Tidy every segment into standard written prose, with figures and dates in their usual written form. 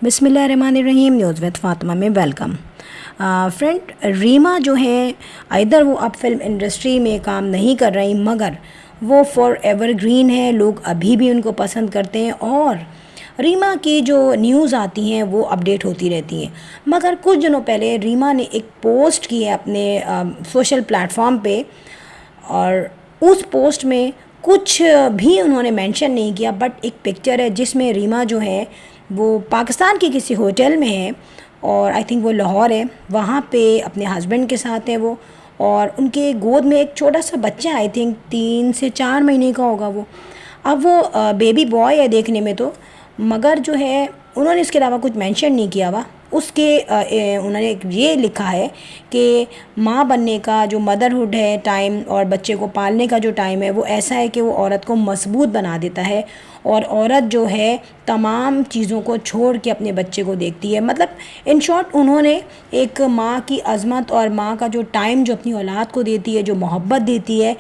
बिस्मिल्लाहिर्रहमानिर्रहीम। News with Fatima में welcome. Friend, Reema जो है इधर वो अब फिल्म इंडस्ट्री में काम नहीं कर रही, मगर वो फॉर एवरग्रीन है। लोग अभी भी उनको पसंद करते हैं और रीमा की जो न्यूज़ आती हैं वो अपडेट होती रहती हैं। मगर कुछ दिनों पहले रीमा ने एक पोस्ट की है अपने सोशल प्लेटफॉर्म पे, और उस पोस्ट में कुछ भी उन्होंने मेंशन नहीं किया, बट एक पिक्चर है जिसमें रीमा जो है वो पाकिस्तान के किसी होटल में है, और आई थिंक वो लाहौर है, वहाँ पे अपने हस्बैंड के साथ है वो, और उनके गोद में एक छोटा सा बच्चा, आई थिंक 3 से 4 महीने का होगा वो। अब वो बेबी बॉय है देखने में तो, मगर जो है उन्होंने इसके अलावा कुछ मेंशन नहीं किया हुआ। उसके उन्होंने ये लिखा है कि माँ बनने का जो मदरहुड है टाइम, और बच्चे को पालने का जो टाइम है, वो ऐसा है कि वो औरत को मजबूत बना देता है, और औरत जो है तमाम चीज़ों को छोड़ के अपने बच्चे को देखती है। मतलब इन शॉर्ट उन्होंने एक माँ की अज़मत और माँ का जो टाइम जो अपनी औलाद को देती है, जो मोहब्बत देती है,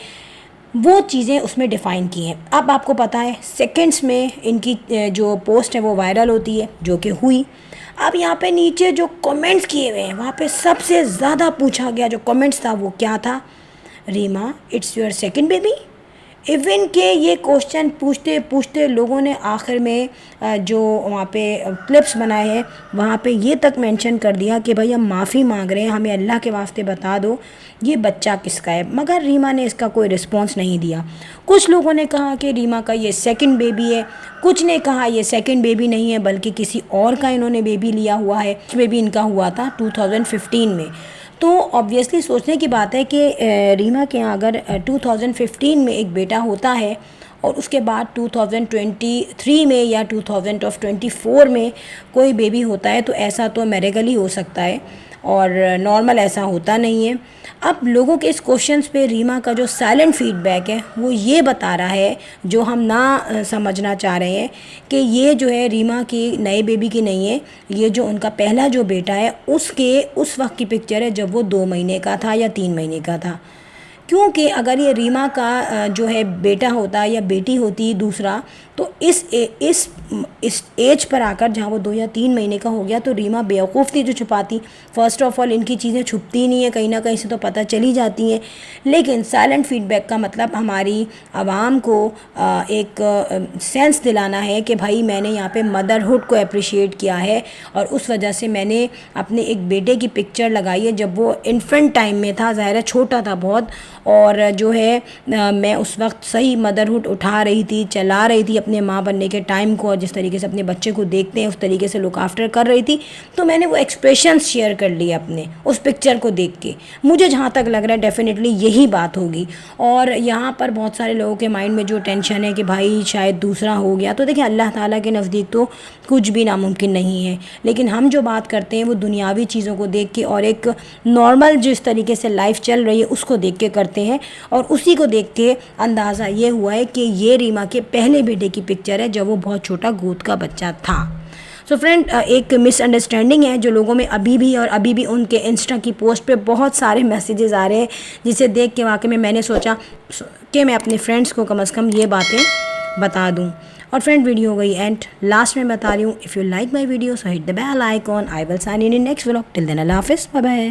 वो चीज़ें उसमें डिफ़ाइन की हैं। अब आपको पता है सेकंड्स में इनकी जो पोस्ट है वो वायरल होती है, जो कि हुई। अब यहाँ पे नीचे जो कमेंट्स किए हुए हैं, वहाँ पे सबसे ज़्यादा पूछा गया जो कमेंट्स था वो क्या था? Reema, it's your second baby. Even के ये क्वेश्चन पूछते पूछते लोगों ने आखिर में जो वहाँ पे क्लिप्स बनाए हैं वहाँ पे ये तक मेंशन कर दिया कि भाई हम माफ़ी मांग रहे हैं, हमें अल्लाह के वास्ते बता दो ये बच्चा किसका है। मगर रीमा ने इसका कोई रिस्पॉन्स नहीं दिया। कुछ लोगों ने कहा कि रीमा का ये सेकंड बेबी है, कुछ ने कहा ये सेकंड बेबी नहीं है बल्कि किसी और का इन्होंने बेबी लिया हुआ है। बेबी इनका हुआ था 2015 में। तो ऑब्वियसली सोचने की बात है कि रीमा के यहाँ अगर 2015 में एक बेटा होता है और उसके बाद 2023 में या 2024 में कोई बेबी होता है, तो ऐसा तो मिरेकल ही हो सकता है और नॉर्मल ऐसा होता नहीं है। अब लोगों के इस क्वेश्चंस पे रीमा का जो साइलेंट फीडबैक है वो ये बता रहा है, जो हम ना समझना चाह रहे हैं, कि ये जो है रीमा की नए बेबी की नहीं है, ये जो उनका पहला जो बेटा है उसके उस वक्त की पिक्चर है जब वो 2 महीने का था या 3 महीने का था। क्योंकि अगर ये रीमा का जो है बेटा होता या बेटी होती दूसरा, तो इस एज पर आकर जहाँ वो 2 या 3 महीने का हो गया, तो रीमा बेवकूफ़ थी जो छुपाती। फ़र्स्ट ऑफ़ ऑल इनकी चीज़ें छुपती नहीं है, कहीं ना कहीं से तो पता चली जाती हैं। लेकिन साइलेंट फीडबैक का मतलब हमारी आवाम को एक सेंस दिलाना है कि भाई मैंने यहाँ पे मदरहुड को अप्रिशिएट किया है, और उस वजह से मैंने अपने एक बेटे की पिक्चर लगाई है जब वो इन्फेंट टाइम में था, ज़ाहिर है छोटा था बहुत, और जो है मैं उस वक्त सही मदरहुड उठा रही थी, चला रही थी अपने माँ बनने के टाइम को, और जिस तरीके से अपने बच्चे को देखते हैं उस तरीके से लुक आफ्टर कर रही थी। तो मैंने वो एक्सप्रेशंस शेयर कर लिए अपने उस पिक्चर को देख के। मुझे जहाँ तक लग रहा है डेफिनेटली यही बात होगी। और यहाँ पर बहुत सारे लोगों के माइंड में जो टेंशन है कि भाई शायद दूसरा हो गया, तो देखिए अल्लाह ताला के नज़दीक तो कुछ भी नामुमकिन नहीं है। लेकिन हम जो बात करते हैं वो दुनियावी चीज़ों को देख के और एक नॉर्मल जिस तरीके से लाइफ चल रही है उसको देख के करते हैं, और उसी को देख के अंदाज़ा ये हुआ है कि ये रीमा के पहले बेटे की पिक्चर है जब वो बहुत छोटा गोद का बच्चा था। सो फ्रेंड, एक मिसअंडरस्टैंडिंग है जो लोगों में अभी भी उनके इंस्टा की पोस्ट पे बहुत सारे मैसेजेस आ रहे हैं, जिसे देख के वाकई में मैंने सोचा कि मैं अपने फ्रेंड्स को कम से कम ये बातें बता दूं। और फ्रेंड, वीडियो हो गई एंड लास्ट में बता रही हूँ, if you like my video so hit the bell icon. I will sign in next vlog. Till then अल्लाह हाफिज़, बाय बाय।